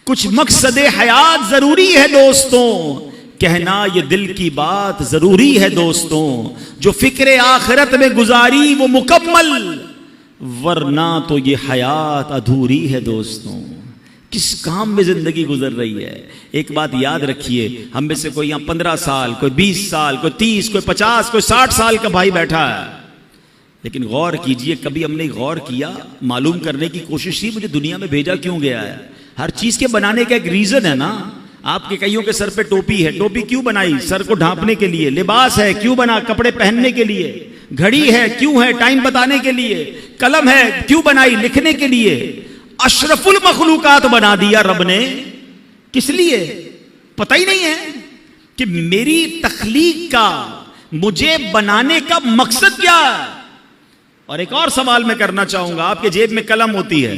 کچھ مقصد حیات ضروری ہے دوستوں، کہنا یہ دل کی بات ضروری ہے دوستوں، جو فکر آخرت میں گزاری وہ مکمل، ورنہ تو یہ حیات ادھوری ہے دوستوں۔ کس کام میں زندگی گزر رہی ہے؟ ایک بات یاد رکھیے، ہم میں سے کوئی یہاں 15 سال، کوئی 20 سال، کوئی 30، کوئی 50، کوئی 60 سال کا بھائی بیٹھا ہے، لیکن غور کیجئے، کبھی ہم نے غور کیا، معلوم کرنے کی کوشش کی مجھے دنیا میں بھیجا کیوں گیا ہے؟ ہر چیز کے بنانے کا ایک ریزن ہے نا۔ آپ کے کئیوں کے سر پہ ٹوپی ہے، ٹوپی کیوں بنائی؟ سر کو ڈھانپنے کے لیے۔ لباس ہے، کیوں بنا؟ کپڑے پہننے کے لیے۔ گھڑی ہے، کیوں ہے؟ ٹائم بتانے کے لیے۔ قلم ہے، کیوں بنائی؟ لکھنے کے لیے۔ اشرف المخلوقات بنا دیا رب نے، کس لیے؟ پتہ ہی نہیں ہے کہ میری تخلیق کا، مجھے بنانے کا مقصد کیا ہے۔ اور ایک اور سوال میں کرنا چاہوں گا، آپ کے جیب میں قلم ہوتی ہے،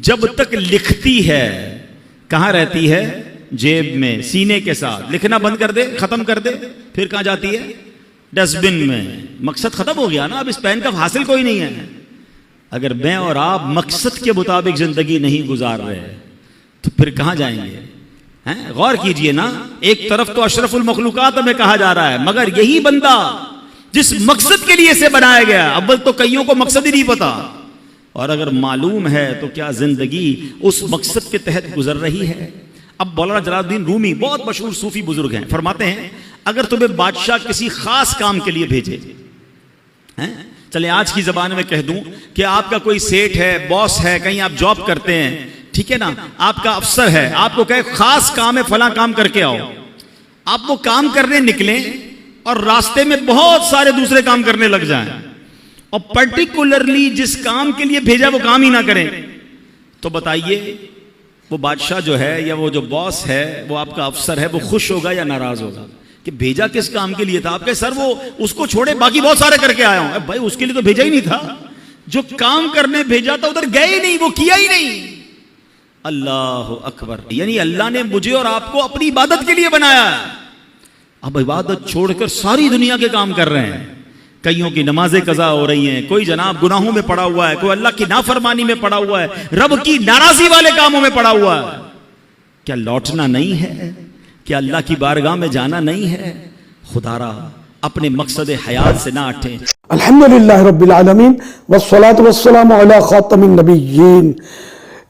جب تک لکھتی ہے کہاں رہتی ہے؟ جیب میں، سینے کے ساتھ۔ لکھنا بند کر دے، ختم کر دے، پھر کہاں جاتی ہے؟ ڈسٹ بن میں۔ مقصد ختم ہو گیا نا، اب اس پین کا حاصل کوئی نہیں ہے۔ اگر میں اور آپ مقصد کے مطابق زندگی نہیں گزار رہے تو پھر کہاں جائیں گے؟ غور کیجئے نا، ایک طرف تو اشرف المخلوقات میں کہا جا رہا ہے، مگر یہی بندہ جس مقصد کے لیے اسے بنایا گیا، اول تو کئیوں کو مقصد ہی نہیں پتا، اور اگر معلوم ہے تو کیا زندگی اس مقصد کے تحت گزر رہی ہے؟ اب مولانا جلال الدین رومی بہت مشہور صوفی بزرگ ہیں، فرماتے ہیں اگر تمہیں بادشاہ کسی خاص کام کے لیے بھیجے، چلیں آج کی زبان میں کہہ دوں کہ آپ کا کوئی سیٹ ہے، باس ہے، کہیں آپ جاب کرتے ہیں، ٹھیک ہے نا، آپ کا افسر ہے، آپ کو کہے خاص کام ہے، فلاں کام کر کے آؤ، آپ وہ کام کرنے نکلیں اور راستے میں بہت سارے دوسرے کام کرنے لگ جائیں، اور پرٹیکولرلی جس کام کے لیے بھیجا وہ کام ہی نہ کریں، تو بتائیے وہ بادشاہ جو ہے یا وہ جو باس ہے، وہ آپ کا افسر ہے، وہ خوش ہوگا یا ناراض ہوگا؟ کہ بھیجا کس کام کے لیے تھا؟ آپ کے سر وہ اس کو چھوڑے باقی بہت سارے کر کے آیا ہوں۔ بھائی اس کے لیے تو بھیجا ہی نہیں تھا، جو کام کرنے بھیجا تھا ادھر گئے ہی نہیں، وہ کیا ہی نہیں۔ اللہ اکبر، یعنی اللہ نے مجھے اور آپ کو اپنی عبادت کے لیے بنایا ہے، اب عبادت چھوڑ کر ساری دنیا کے کام کر رہے ہیں۔ کئیوں کی نمازیں قضا ہو رہی ہیں، کوئی جناب گناہوں میں پڑا ہوا ہے، کوئی اللہ کی نافرمانی میں پڑا ہوا ہے، رب کی ناراضی والے کاموں میں پڑا ہوا ہے۔ کیا لوٹنا نہیں ہے؟ کیا اللہ کی بارگاہ میں جانا نہیں ہے؟ خدا را اپنے مقصد حیات سے نہ ہٹیں۔ الحمدللہ رب العالمین والصلاة والسلام علی خاتم النبیین۔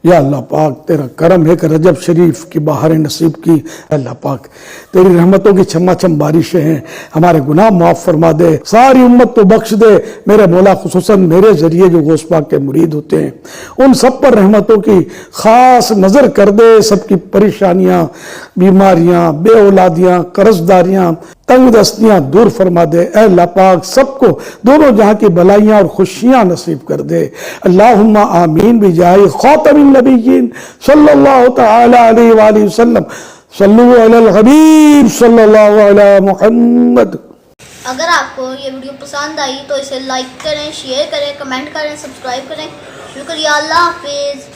یا اللہ پاک تیرا کرم ہے کہ رجب شریف کی بہار نصیب کی۔ اللہ پاک تیری رحمتوں کی چھما چھم بارشیں ہیں، ہمارے گناہ معاف فرما دے، ساری امت کو بخش دے۔ میرے مولا خصوصاً میرے ذریعے جو غوث پاک کے مرید ہوتے ہیں ان سب پر رحمتوں کی خاص نظر کر دے، سب کی پریشانیاں، بیماریاں، بے اولادیاں، قرض داریاں، تنگ دستیاں دور فرما دے۔ اے اللہ پاک سب کو دونوں جہاں کی بلائیاں اور خوشیاں نصیب کر دے۔ اللہم آمین بجاہ خاتم النبیین صلی اللہ تعالی علیہ وآلہ وسلم۔ صلو علی الحبیب صلی اللہ علی محمد۔ اگر آپ کو یہ ویڈیو پسند آئی تو اسے لائک کریں، شیئر کریں، کمنٹ کریں، سبسکرائب کریں۔ شکریہ، اللہ حافظ۔